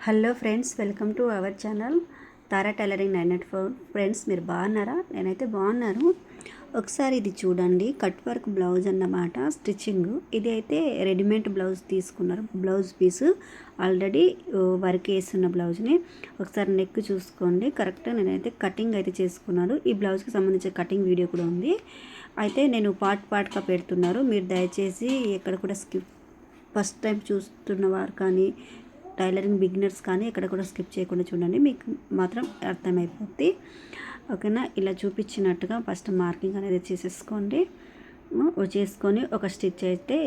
Hello friends, welcome to our channel Tara tailoring 984. Friends, మీరు బాగున్నారా? నేనైతే బాగున్నాను. ఒకసారి ఇది చూడండి, కట్ వర్క్ బ్లౌజ్ అన్నమాట, స్టిచ్చింగ్. ఇది అయితే రెడీమేడ్ బ్లౌజ్ తీసుకున్నారు, బ్లౌజ్ పీసు ఆల్రెడీ వర్క్ వేస్తున్న బ్లౌజ్ని. ఒకసారి నెక్ చూసుకోండి, కరెక్ట్గా నేనైతే కటింగ్ అయితే చేసుకున్నాను. ఈ బ్లౌజ్కి సంబంధించిన కటింగ్ వీడియో కూడా ఉంది. అయితే నేను పార్ట్గా పెడుతున్నారు. మీరు దయచేసి ఎక్కడ కూడా స్కిప్, ఫస్ట్ టైం చూస్తున్నవారు కానీ టైలరింగ్ బిగినర్స్ కానీ ఎక్కడ కూడా స్కిప్ చేయకుండా చూడండి, మీకు మాత్రం అర్థమైపోద్ది. ఓకేనా? ఇలా చూపించినట్టుగా ఫస్ట్ మార్కింగ్ అనేది చేసేసుకోండి. చేసుకొని ఒక స్టిచ్ అయితే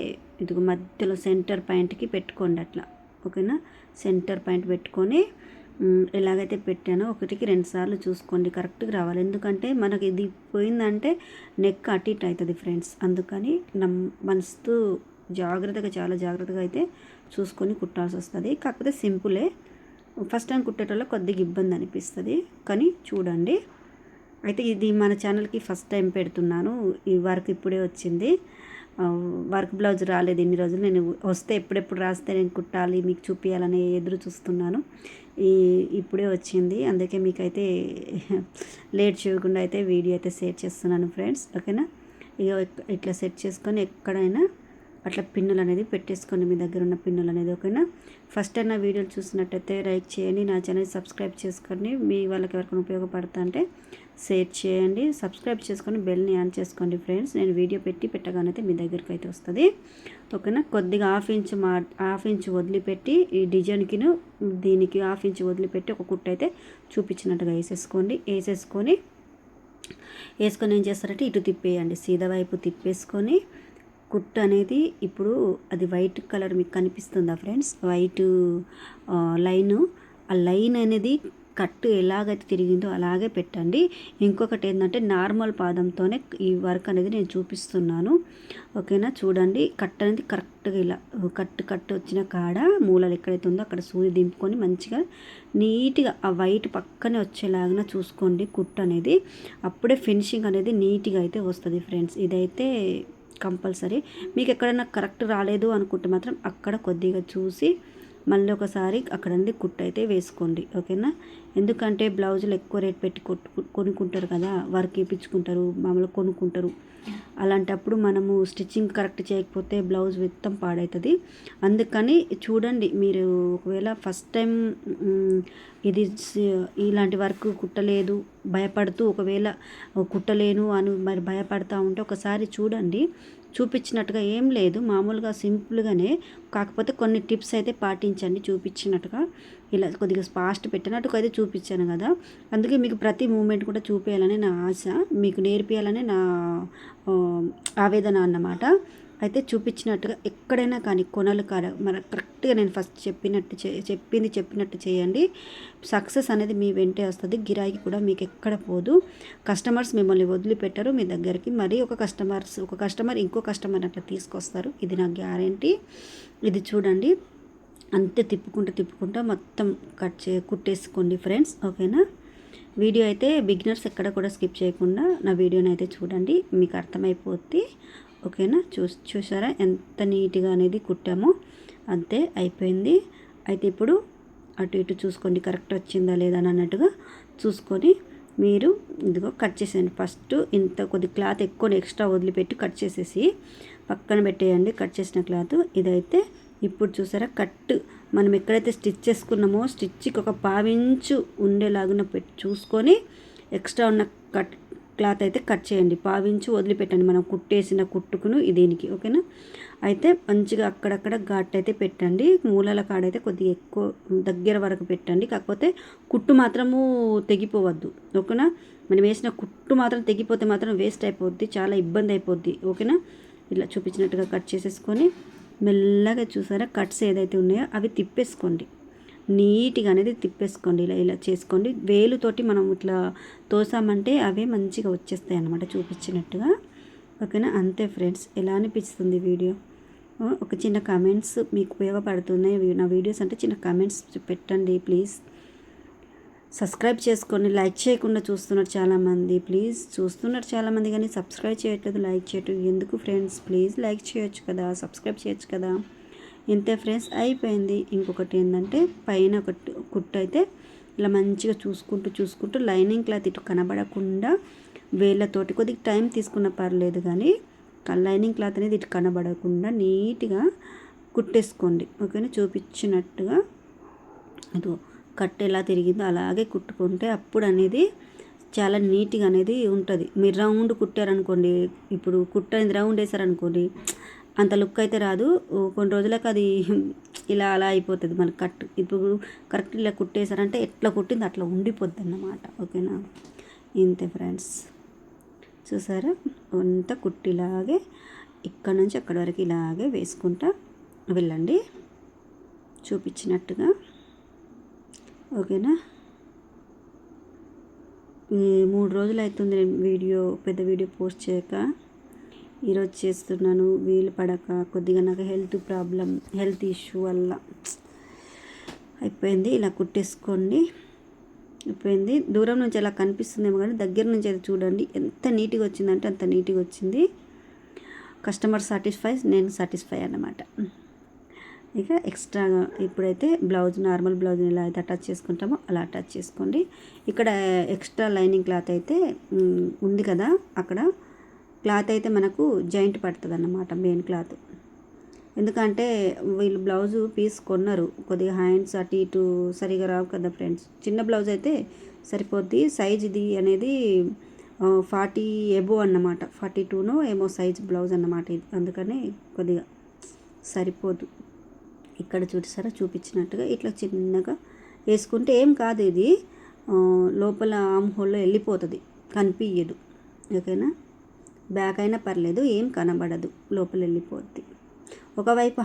ఇది మధ్యలో సెంటర్ పాయింట్కి పెట్టుకోండి అట్లా. ఓకేనా? సెంటర్ పాయింట్ పెట్టుకొని ఎలాగైతే పెట్టానో ఒకటికి 2 సార్లు చూసుకోండి, కరెక్ట్గా రావాలి. ఎందుకంటే మనకి ఇది పోయిందంటే నెక్ అటు ఇటు అవుతుంది ఫ్రెండ్స్. అందుకని మనసు జాగ్రత్తగా, చాలా జాగ్రత్తగా అయితే చూసుకొని కుట్టాల్సి వస్తుంది. కాకపోతే సింపులే. ఫస్ట్ టైం కుట్టేటోళ్ళ కొద్దిగా ఇబ్బంది అనిపిస్తుంది, కానీ చూడండి. అయితే ఇది మన ఛానల్కి ఫస్ట్ టైం పెడుతున్నాను. ఈ వర్క్ ఇప్పుడే వచ్చింది. వర్క్ బ్లౌజ్ రాలేదు ఇన్ని రోజులు. నేను వస్తే ఎప్పుడెప్పుడు రాస్తే నేను కుట్టాలి, మీకు చూపించాలని ఎదురు చూస్తున్నాను. ఇప్పుడే వచ్చింది, అందుకే మీకైతే లేట్ చేయకుండా అయితే వీడియో అయితే సెట్ చేస్తున్నాను ఫ్రెండ్స్. ఓకేనా? ఇక ఇట్లా సెట్ చేసుకొని ఎక్కడైనా అట్లా పిన్నులు అనేది పెట్టేసుకోండి, మీ దగ్గర ఉన్న పిన్నులు అనేది. ఓకేనా? ఫస్ట్ టైం నా వీడియోలు చూసినట్టయితే లైక్ చేయండి, నా ఛానల్ సబ్స్క్రైబ్ చేసుకోండి. మీ వాళ్ళకి ఎవరికైనా ఉపయోగపడతా అంటే షేర్ చేయండి, సబ్స్క్రైబ్ చేసుకొని బెల్ని ఆన్ చేసుకోండి ఫ్రెండ్స్. నేను వీడియో పెట్టగానైతే మీ దగ్గరికి అయితే వస్తుంది. ఓకేనా? కొద్దిగా హాఫ్ ఇంచ్ వదిలిపెట్టి ఈ డిజైన్కిను దీనికి హాఫ్ ఇంచ్ వదిలిపెట్టి ఒక కుట్టు అయితే చూపించినట్టుగా వేసేసుకొని ఏం చేస్తారంటే ఇటు తిప్పేయండి, సీదా వైపు తిప్పేసుకొని కుట్టు అనేది ఇప్పుడు అది వైట్ కలర్ మీకు కనిపిస్తుందా ఫ్రెండ్స్? వైట్ లైను, ఆ లైన్ అనేది కట్టు ఎలాగైతే తిరిగిందో అలాగే పెట్టండి. ఇంకొకటి ఏంటంటే నార్మల్ పాదంతోనే ఈ వర్క్ అనేది నేను చూపిస్తున్నాను. ఓకేనా? చూడండి, కట్ అనేది కరెక్ట్గా ఇలా కట్టు వచ్చిన కాడ మూలలు ఎక్కడైతే ఉందో అక్కడ సూది దింపుకొని మంచిగా నీట్గా ఆ వైట్ పక్కనే వచ్చేలాగా చూసుకోండి కుట్టు అనేది. అప్పుడే ఫినిషింగ్ అనేది నీట్గా అయితే వస్తుంది ఫ్రెండ్స్. ఇదైతే కంపల్సరీ. మీకు ఎక్కడైనా కరెక్ట్ రాలేదు అనుకుంటే మాత్రం అక్కడ కొద్దిగా చూసి మళ్ళీ ఒకసారి అక్కడ నుండి కుట్టు అయితే వేసుకోండి. ఓకేనా? ఎందుకంటే బ్లౌజులు ఎక్కువ రేట్ పెట్టి కొనుక్కుంటారు కదా, వర్క్ వేయించుకుంటారు, మామూలుగా కొనుక్కుంటారు. అలాంటప్పుడు మనము స్టిచ్చింగ్ కరెక్ట్ చేయకపోతే బ్లౌజ్ మొత్తం పాడవుతుంది. అందుకని చూడండి, మీరు ఒకవేళ ఫస్ట్ టైం ఇది ఇలాంటి వర్క్ కుట్టలేదు భయపడుతూ ఒకవేళ కుట్టలేను అని మరి భయపడతా ఉంటే ఒకసారి చూడండి. చూపించినట్టుగా ఏం లేదు, మామూలుగా సింపుల్గానే, కాకపోతే కొన్ని టిప్స్ అయితే పాటించండి. చూపించినట్టుగా ఇలా కొద్దిగా ఫాస్ట్ పెట్టినట్టుగా అయితే చూపించాను కదా, అందుకే మీకు ప్రతి మూమెంట్ కూడా చూపించాలని నా ఆశ, మీకు నేర్పించాలని నా ఆవేదన అన్నమాట. అయితే చూపించినట్టుగా ఎక్కడైనా కానీ కొనలు కాడ మన కరెక్ట్గా నేను ఫస్ట్ చెప్పినట్టు చేయండి. సక్సెస్ అనేది మీ వెంటే వస్తుంది, గిరాకీ కూడా మీకు ఎక్కడ పోదు. కస్టమర్స్ మిమ్మల్ని వదిలిపెట్టరు మీ దగ్గరికి. మరి ఒక కస్టమర్ ఇంకో కస్టమర్ అట్లా తీసుకొస్తారు, ఇది నా గ్యారెంటీ. ఇది చూడండి, అంతే తిప్పుకుంటా మొత్తం కుట్టేసుకోండి ఫ్రెండ్స్. ఓకేనా? వీడియో అయితే బిగినర్స్ ఎక్కడ కూడా స్కిప్ చేయకుండా నా వీడియోని అయితే చూడండి, మీకు అర్థమైపోద్ది. ఓకేనా? చూసారా ఎంత నీట్గా అనేది కుట్టామో? అంతే అయిపోయింది. అయితే ఇప్పుడు అటు ఇటు చూసుకోండి, కరెక్ట్ వచ్చిందా లేదా అన్నట్టుగా చూసుకొని మీరు ఇదిగో కట్ చేసేయండి. ఫస్ట్ ఇంత కొద్ది క్లాత్ ఎక్కువ ఎక్స్ట్రా వదిలిపెట్టి కట్ చేసేసి పక్కన పెట్టేయండి, కట్ చేసిన క్లాత్. ఇదైతే ఇప్పుడు చూసారా, కట్ మనం ఎక్కడైతే స్టిచ్ చేసుకున్నామో స్టిచ్కి ఒక 1/2 ఇంచు ఉండేలాగా చూసుకొని ఎక్స్ట్రా ఉన్న క్లాత్ అయితే కట్ చేయండి. 1/2 ఇంచు వదిలిపెట్టండి మనం కుట్టేసిన కుట్టుకును దీనికి. ఓకేనా? అయితే మంచిగా అక్కడక్కడ ఘాట్ అయితే పెట్టండి. మూలల కాడైతే కొద్దిగా ఎక్కువ దగ్గర వరకు పెట్టండి, కాకపోతే కుట్టు మాత్రము తెగిపోవద్దు. ఓకేనా? మనం వేసిన కుట్టు మాత్రం తెగిపోతే మాత్రం వేస్ట్ అయిపోద్ది, చాలా ఇబ్బంది అయిపోద్ది. ఓకేనా? ఇలా చూపించినట్టుగా కట్ చేసేసుకొని మెల్లగా చూసారా కట్స్ ఏదైతే ఉన్నాయో అవి తిప్పేసుకోండి, నీట్గా అనేది తిప్పేసుకోండి. ఇలా చేసుకోండి. వేలుతోటి మనం ఇట్లా తోసామంటే అవే మంచిగా వచ్చేస్తాయి అన్నమాట చూపించినట్టుగా. ఓకేనా? అంతే ఫ్రెండ్స్. ఎలా అనిపిస్తుంది వీడియో? ఒక చిన్న కామెంట్స్ మీకు ఉపయోగపడుతున్నాయి నా వీడియోస్ అంటే చిన్న కామెంట్స్ పెట్టండి ప్లీజ్. సబ్స్క్రైబ్ చేసుకొని లైక్ చేయకుండా చూస్తున్నారు చాలామంది. ప్లీజ్, చూస్తున్నారు చాలామంది కానీ సబ్స్క్రైబ్ చేయట్లేదు, లైక్ చేయట్లేదు. ఎందుకు ఫ్రెండ్స్? ప్లీజ్ లైక్ చేయొచ్చు కదా, సబ్స్క్రైబ్ చేయొచ్చు కదా. ఇంతే ఫ్రెండ్స్, అయిపోయింది. ఇంకొకటి ఏంటంటే పైన ఒక కుట్టు అయితే ఇలా మంచిగా చూసుకుంటూ లైనింగ్ క్లాత్ ఇటు కనబడకుండా వేళ్ళతోటి కొద్దిగా టైం తీసుకున్న పర్లేదు, కానీ లైనింగ్ క్లాత్ అనేది ఇటు కనబడకుండా నీట్గా కుట్టేసుకోండి. ఓకేనా, చూపించినట్టుగా అది కట్ ఎలా తిరిగిందో అలాగే కుట్టుకుంటే అప్పుడు అనేది చాలా నీట్గా అనేది ఉంటుంది. మీరు రౌండ్ కుట్టారనుకోండి, ఇప్పుడు కుట్ట అనేది రౌండ్ వేసారనుకోండి అంత లుక్ అయితే రాదు. కొన్ని రోజులకు అది ఇలా అలా అయిపోతుంది మన కట్. ఇప్పుడు కరెక్ట్ ఇలా కుట్టేశారంటే ఎట్లా కుట్టింది అట్లా ఉండిపోద్ది అన్నమాట. ఓకేనా, ఇంతే ఫ్రెండ్స్, చూసారా అంతా కుట్టిలాగే ఇక్కడ నుంచి అక్కడి వరకు ఇలాగే వేసుకుంటా వెళ్ళండి చూపించినట్టుగా. ఓకేనా, 3 రోజులు అవుతుంది నేను పెద్ద వీడియో పోస్ట్ చేయక. ఈరోజు చేస్తున్నాను, వీలు పడక, కొద్దిగా నాకు హెల్త్ ఇష్యూ వల్ల అయిపోయింది. ఇలా కుట్టేసుకోండి, అయిపోయింది. దూరం నుంచి అలా కనిపిస్తుందేమో కానీ దగ్గర నుంచి అయితే చూడండి ఎంత నీట్గా వచ్చిందంటే అంత నీట్గా వచ్చింది. కస్టమర్ సాటిస్ఫై, నేను సాటిస్ఫై అన్నమాట. ఇక ఎక్స్ట్రాగా ఇప్పుడైతే నార్మల్ బ్లౌజ్ని ఎలా అయితే అటాచ్ చేసుకుంటామో అలా అటాచ్ చేసుకోండి. ఇక్కడ ఎక్స్ట్రా లైనింగ్ క్లాత్ అయితే ఉంది కదా, అక్కడ క్లాత్ అయితే మనకు జాయింట్ పడుతుంది అన్నమాట, మెయిన్ క్లాత్. ఎందుకంటే వీళ్ళు బ్లౌజు పీస్ కొన్నారు, కొద్దిగా హ్యాండ్స్ అటు ఇటు సరిగా రావు కదా ఫ్రెండ్స్. చిన్న బ్లౌజ్ అయితే సరిపోద్ది. సైజ్ ఇది అనేది 40 ఎబో అన్నమాట, 42నో ఏమో సైజ్ బ్లౌజ్ అన్నమాట ఇది, అందుకని కొద్దిగా సరిపోదు. ఇక్కడ చూపించినట్టుగా ఇట్లా చిన్నగా వేసుకుంటే ఏం కాదు, ఇది లోపల ఆమ్ హోల్లో వెళ్ళిపోతుంది, కనిపించదు. ఓకేనా, బ్యాక్ అయినా పర్లేదు, ఏం కనబడదు, లోపల వెళ్ళిపోద్ది. ఒకవైపు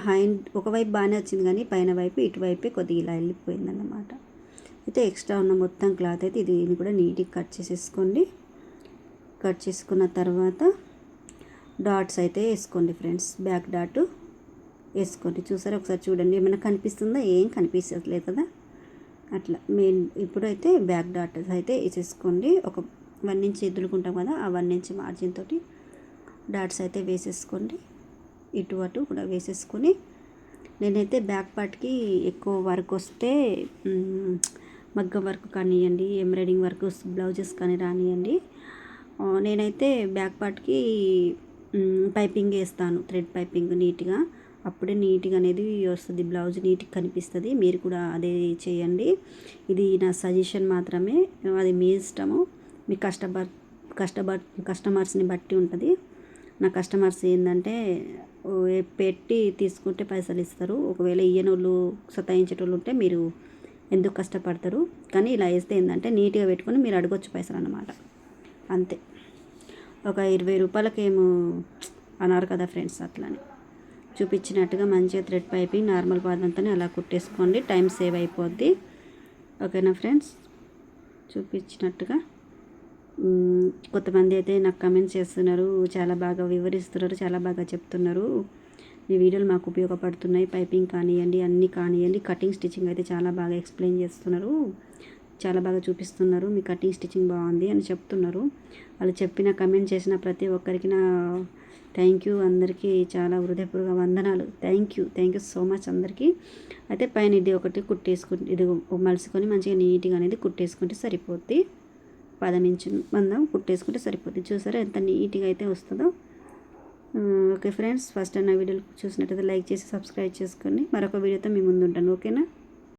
బాగానే వచ్చింది, కానీ పైన వైపు ఇటువైపే కొద్దిగా ఇలా వెళ్ళిపోయింది అన్నమాట. అయితే ఎక్స్ట్రా ఉన్న మొత్తం క్లాత్ అయితే దీన్ని కూడా నీట్గా కట్ చేసేసుకోండి. కట్ చేసుకున్న తర్వాత డాట్స్ అయితే వేసుకోండి ఫ్రెండ్స్, బ్యాక్ డాట్ వేసుకోండి. చూసారా, ఒకసారి చూడండి ఏమైనా కనిపిస్తుందా, ఏం కనిపించట్లేదు కదా, అట్లా మెయిన్. ఇప్పుడైతే బ్యాక్ డాట్ అయితే వేసేసుకోండి. ఒక 1 ఇంచ్ ఎదులుకుంటాం కదా, ఆ 1 ఇంచ్ మార్జిన్ తోటి డాట్స్ అయితే వేసేసుకోండి. ఇటు అటు కూడా వేసేసుకొని, నేనైతే బ్యాక్ పార్ట్కి ఎక్కువ వర్క్ వస్తే మగ్గం వర్క్ కానివ్వండి, ఎంబ్రాయిడింగ్ వర్క్ బ్లౌజెస్ కానీ రానివ్వండి, నేనైతే బ్యాక్ పార్ట్కి పైపింగ్ వేస్తాను, థ్రెడ్ పైపింగ్ నీట్గా. అప్పుడే నీట్గా అనేది వస్తుంది, బ్లౌజ్ నీట్గా కనిపిస్తుంది. మీరు కూడా అదే చేయండి. ఇది నా సజెషన్ మాత్రమే, అది మీ ఇష్టము. మీ కస్టమర్స్ని బట్టి ఉంటుంది. నా కస్టమర్స్ ఏంటంటే పెట్టి తీసుకుంటే పైసలు ఇస్తారు, ఒకవేళ ఇయ్యనోళ్ళు సతాయించేటోళ్ళు ఉంటే మీరు ఎందుకు కష్టపడతారు. కానీ ఇలా వేస్తే ఏంటంటే నీట్గా పెట్టుకొని మీరు అడగొచ్చు పైసలు అన్నమాట, అంతే. ఒక 20 రూపాయలకేమో అన్నారు కదా ఫ్రెండ్స్, అట్లని చూపించినట్టుగా మంచిగా థ్రెడ్ పైపింగ్ నార్మల్ పాదంతో అలా కుట్టేసుకోండి, టైం సేవ్ అయిపోద్ది. ఓకేనా ఫ్రెండ్స్, చూపించినట్టుగా. కొంతమంది అయితే నాకు కమెంట్స్ చేస్తున్నారు, చాలా బాగా వివరిస్తున్నారు, చాలా బాగా చెప్తున్నారు, మీ వీడియోలు మాకు ఉపయోగపడుతున్నాయి, పైపింగ్ కానివ్వండి, అన్నీ కానివ్వండి, కటింగ్ స్టిచ్చింగ్ అయితే చాలా బాగా ఎక్స్ప్లెయిన్ చేస్తున్నారు, చాలా బాగా చూపిస్తున్నారు, మీ కటింగ్ స్టిచ్చింగ్ బాగుంది అని చెప్తున్నారు. వాళ్ళు చెప్పిన కమెంట్ చేసిన ప్రతి ఒక్కరికి నా థ్యాంక్ యూ, అందరికీ చాలా హృదయపూర్వక వందనాలు. థ్యాంక్ యూ సో మచ్ అందరికీ. అయితే పైన ఇది ఒకటి కుట్టేసుకుంటే, ఇది మలుసుకొని మంచిగా నీట్గా అనేది కుట్టేసుకుంటే సరిపోద్ది. 10 ఇంచు మందం కుట్టేసుకుంటే సరిపోద్ది. చూసారా ఎంత నీట్గా అయితే వస్తుందో. ఓకే ఫ్రెండ్స్, ఫస్ట్ నా వీడియోలు చూసినట్టయితే లైక్ చేసి సబ్స్క్రైబ్ చేసుకోండి. మరొక వీడియోతో మీ ముందు ఉంటాను. ఓకేనా.